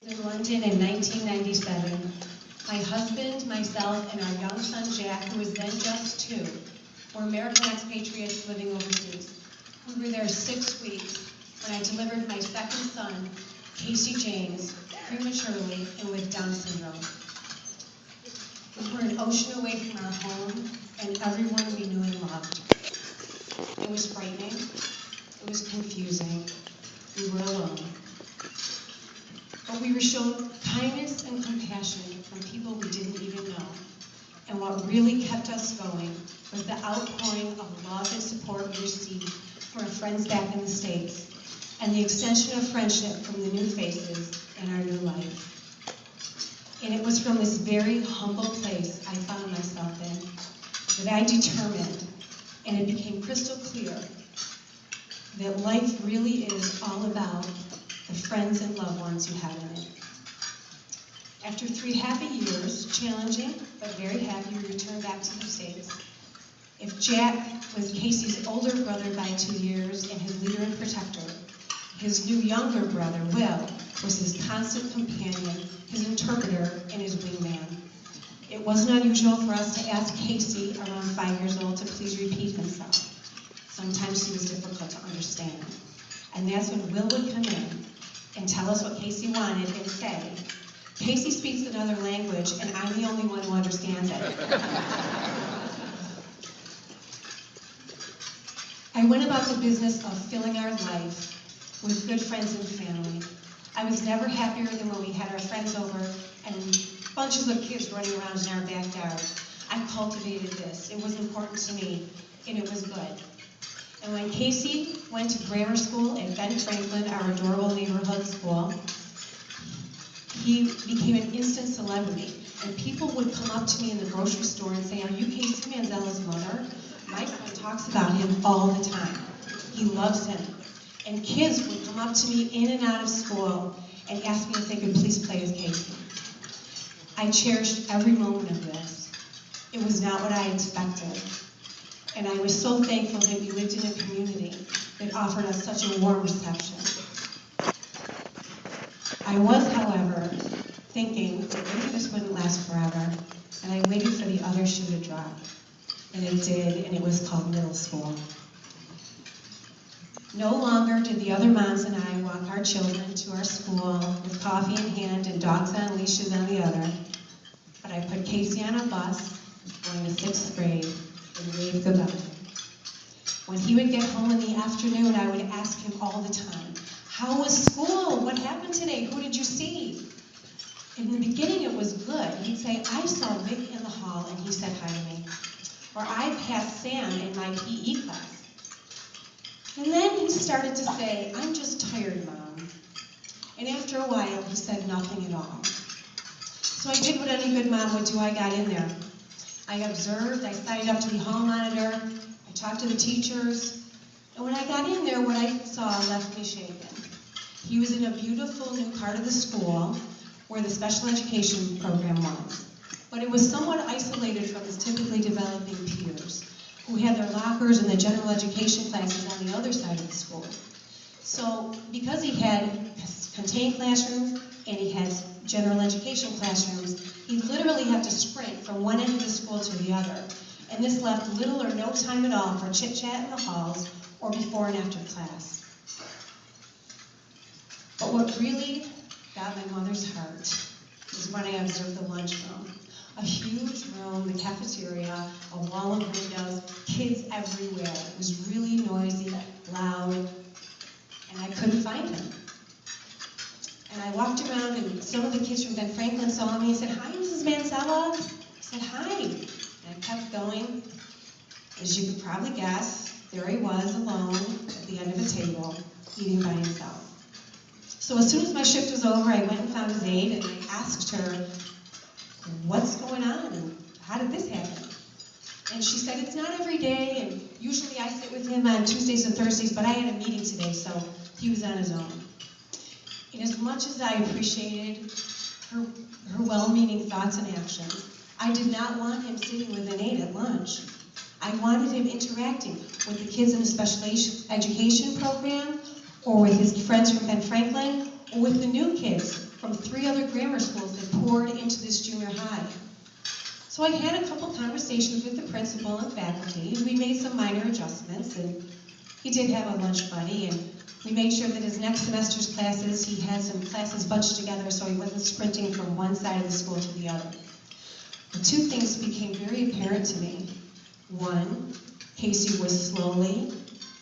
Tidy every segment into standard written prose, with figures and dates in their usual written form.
In London in 1997, my husband, myself, and our young son Jack, who was then just 2, were American expatriates living overseas. We were there 6 weeks when I delivered my second son, Casey James, prematurely and with Down syndrome. We were an ocean away from our home and everyone we knew and loved. It was frightening. It was confusing. We were alone. But we were shown kindness and compassion from people we didn't even know. And what really kept us going was the outpouring of love and support we received from our friends back in the States, and the extension of friendship from the new faces in our new life. And it was from this very humble place I found myself in that I determined, and it became crystal clear, that life really is all about the friends and loved ones you have in it. After 3 happy years, challenging but very happy, we returned back to the States. If Jack was Casey's older brother by 2 years and his leader and protector, his new younger brother, Will, was his constant companion, his interpreter, and his wingman. It wasn't unusual for us to ask Casey, around 5 years old, to please repeat himself. Sometimes he was difficult to understand. And that's when Will would come in and tell us what Casey wanted and say, "Casey speaks another language and I'm the only one who understands it." I went about the business of filling our life with good friends and family. I was never happier than when we had our friends over and bunches of kids running around in our backyard. I cultivated this. It was important to me, and it was good. And when Casey went to grammar school at Ben Franklin, our adorable neighborhood school, he became an instant celebrity. And people would come up to me in the grocery store and say, "Are you Casey Manzella's mother? My son talks about him all the time. He loves him." And kids would come up to me in and out of school and ask me if they could please play with Casey. I cherished every moment of this. It was not what I expected. And I was so thankful that we lived in a community that offered us such a warm reception. I was, however, thinking that maybe this wouldn't last forever, and I waited for the other shoe to drop. And it did, and it was called middle school. No longer did the other moms and I walk our children to our school with coffee in hand and dogs on leashes on the other, but I put Casey on a bus going to 6th grade and waved goodbye. When he would get home in the afternoon, I would ask him all the time, "How was school? What happened today? Who did you see?" In the beginning, it was good. He'd say, "I saw Rick in the hall and he said hi to me." Or, "I passed Sam in my PE class." And then he started to say, "I'm just tired, Mom." And after a while, he said nothing at all. So I did what any good mom would do. I got in there. I observed, I signed up to be hall monitor, I talked to the teachers, and when I got in there, what I saw left me shaken. He was in a beautiful new part of the school where the special education program was, but it was somewhat isolated from his typically developing peers, who had their lockers and the general education classes on the other side of the school. So because he had contained classrooms and he had general education classrooms, he literally had to sprint from one end of the school to the other. And this left little or no time at all for chit-chat in the halls or before and after class. But what really got my mother's heart was when I observed the lunchroom. A huge room, the cafeteria, a wall of windows, kids everywhere. It was really noisy, loud, and I couldn't find him. And I walked around, and some of the kids from Ben Franklin saw me and said, "Hi, Mrs. Manzella." I said, "Hi." And I kept going. As you could probably guess, there he was alone at the end of a table, eating by himself. So as soon as my shift was over, I went and found his aide, and I asked her, "What's going on? And how did this happen?" And she said, "It's not every day, and usually I sit with him on Tuesdays and Thursdays, but I had a meeting today, so he was on his own." And as much as I appreciated her well-meaning thoughts and actions, I did not want him sitting with an aide at lunch. I wanted him interacting with the kids in the special education program, or with his friends from Ben Franklin, or with the new kids from 3 other grammar schools that poured into this junior high. So I had a couple conversations with the principal and faculty. We made some minor adjustments, and he did have a lunch buddy, and we made sure that his next semester's classes, he had some classes bunched together so he wasn't sprinting from one side of the school to the other. But 2 things became very apparent to me. 1, Casey was slowly,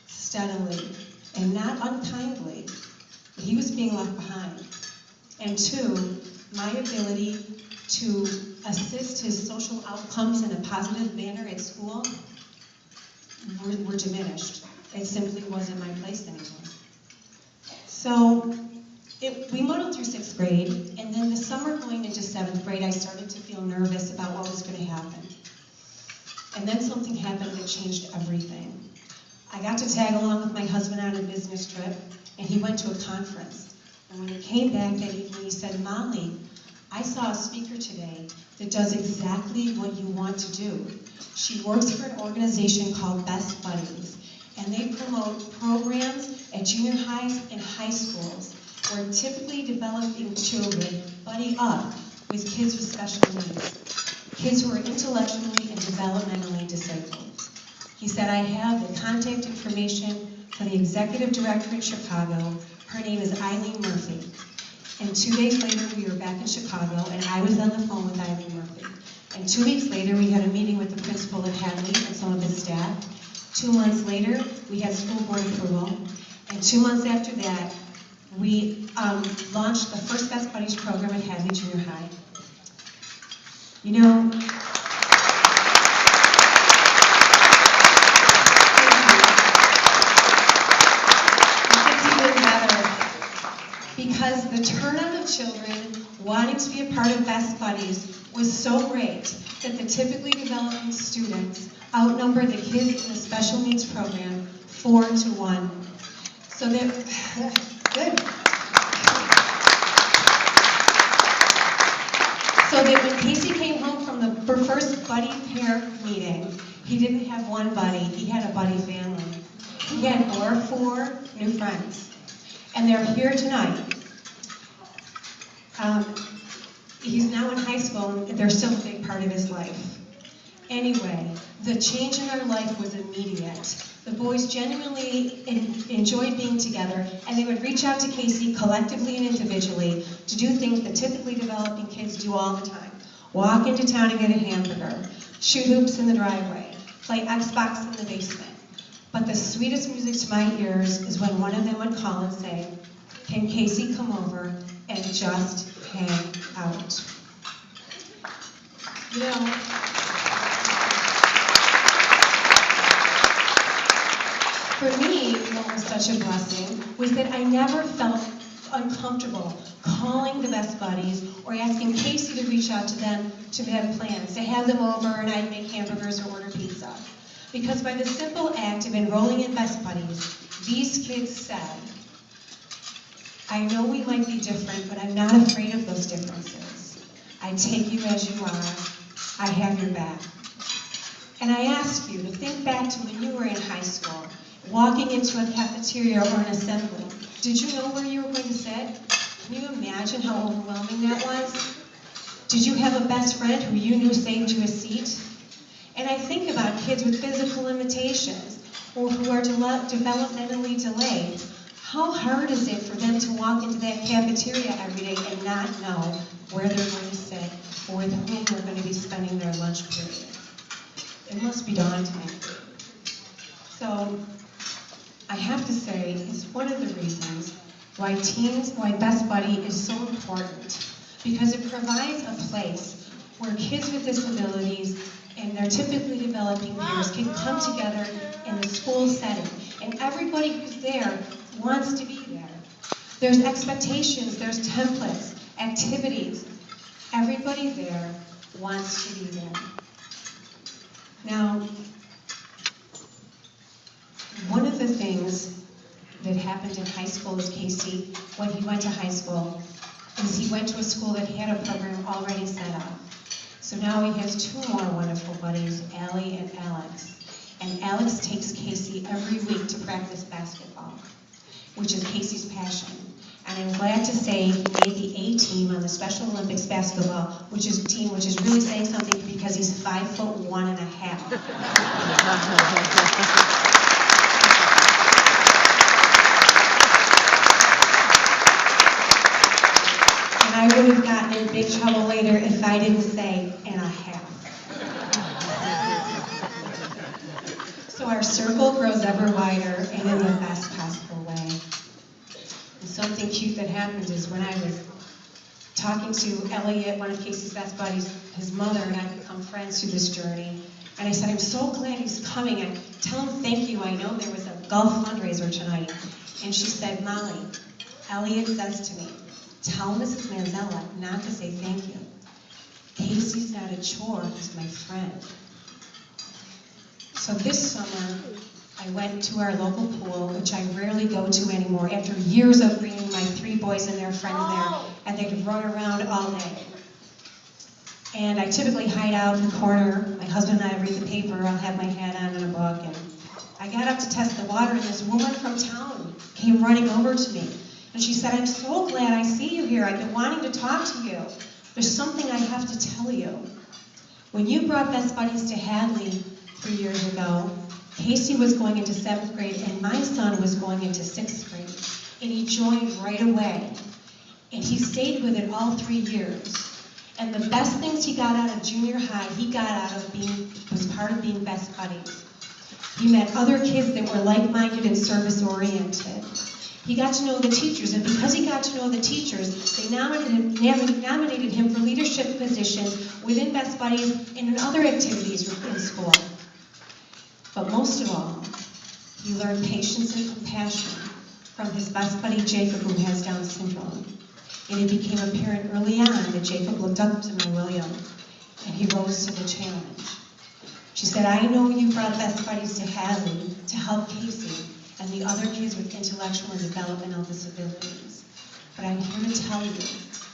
steadily, and not unkindly, but he was being left behind. And 2, my ability to assist his social outcomes in a positive manner at school were diminished. It simply wasn't my place anymore. So we muddled through 6th grade, and then the summer going into 7th grade, I started to feel nervous about what was going to happen. And then something happened that changed everything. I got to tag along with my husband on a business trip, and he went to a conference. And when he came back that evening, he said, "Molly, I saw a speaker today that does exactly what you want to do. She works for an organization called Best Buddies, and they promote programs at junior highs and high schools where typically developing children buddy up with kids with special needs, kids who are intellectually and developmentally disabled." He said, "I have the contact information for the executive director in Chicago. Her name is Eileen Murphy." And 2 days later, we were back in Chicago, and I was on the phone with Eileen Murphy. And 2 weeks later, we had a meeting with the principal at Hadley and some of his staff. 2 months later, we had school board approval. And 2 months after that, we launched the first Best Buddies program at Hadley Junior High. You know, because the turnout of children wanting to be a part of Best Buddies was so great that the typically developing students outnumbered the kids in the special needs program 4-1. So that, good. So that when Casey came home from the first buddy pair meeting, he didn't have one buddy, he had a buddy family. He had 4 new friends. And they're here tonight. He's now in high school, and they're still a big part of his life. Anyway, the change in their life was immediate. The boys genuinely enjoyed being together, and they would reach out to Casey collectively and individually to do things that typically developing kids do all the time. Walk into town and get a hamburger, shoot hoops in the driveway, play Xbox in the basement. But the sweetest music to my ears is when one of them would call and say, "Can Casey come over and just hang out?" You know, for me, what was such a blessing was that I never felt uncomfortable calling the Best Buddies or asking Casey to reach out to them to have plans, to have them over and I'd make hamburgers or order pizza. Because by the simple act of enrolling in Best Buddies, these kids said, "I know we might be different, but I'm not afraid of those differences. I take you as you are. I have your back." And I ask you to think back to when you were in high school, walking into a cafeteria or an assembly. Did you know where you were going to sit? Can you imagine how overwhelming that was? Did you have a best friend who you knew saved you a seat? And I think about kids with physical limitations or who are developmentally delayed. How hard is it for them to walk into that cafeteria every day and not know where they're going to sit or with whom they're going to be spending their lunch period? It must be daunting. So I have to say it's one of the reasons why Best Buddy is so important, because it provides a place where kids with disabilities in their typically developing years can come together in the school setting. And everybody who's there wants to be there. There's expectations, there's templates, activities. Everybody there wants to be there. Now, one of the things that happened in high school with Casey, when he went to high school, is he went to a school that had a program already set up. So now he has 2 more wonderful buddies, Allie and Alex. And Alex takes Casey every week to practice basketball, which is Casey's passion. And I'm glad to say he made the A team the Special Olympics basketball, which is really saying something because he's 5'1.5". And I would have gotten in big trouble later if I didn't say and a half. So our circle grows ever wider and in the best possible way. And something cute that happened is when I was talking to Elliot, one of Casey's best buddies, his mother, and I become friends through this journey. And I said, I'm so glad he's coming. And tell him thank you. I know there was a golf fundraiser tonight. And she said, Molly, Elliot says to me, tell Mrs. Manzella not to say thank you. Casey's not a chore, he's my friend. So this summer, I went to our local pool, which I rarely go to anymore, after years of bringing my 3 boys and their friends there, and they could run around all day. And I typically hide out in the corner. My husband and I read the paper, I'll have my hat on and a book, and I got up to test the water, and this woman from town came running over to me. And she said, I'm so glad I see you here. I've been wanting to talk to you. There's something I have to tell you. When you brought Best Buddies to Hadley 3 years ago, Casey was going into 7th grade and my son was going into 6th grade. And he joined right away. And he stayed with it all 3 years. And the best things he got out of junior high, he got out of was part of being Best Buddies. He met other kids that were like-minded and service-oriented. He got to know the teachers, and because he got to know the teachers, they nominated him for leadership positions within Best Buddies and in other activities in school. But most of all, he learned patience and compassion from his best buddy Jacob, who has Down syndrome. And it became apparent early on that Jacob looked up to my William, and he rose to the challenge. She said, I know you brought Best Buddies to Hadley to help Casey and the other kids with intellectual and developmental disabilities. But I'm here to tell you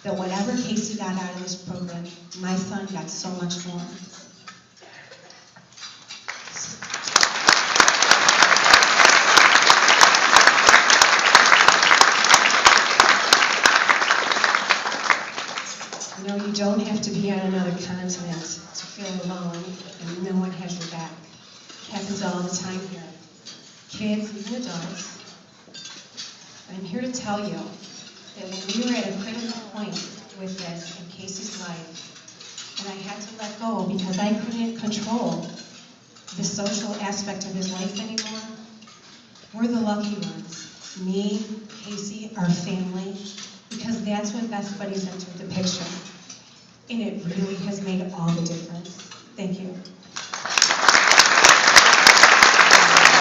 that whatever Casey got out of this program, my son got so much more. You know, you don't have to be on another continent to feel alone, and no one has your back. It happens all the time here. Kids, even adults. And I'm here to tell you that when we were at a critical point with this in Casey's life, and I had to let go because I couldn't control the social aspect of his life anymore, we're the lucky ones. Me, Casey, our family, because that's when Best Buddies entered the picture. And it really has made all the difference.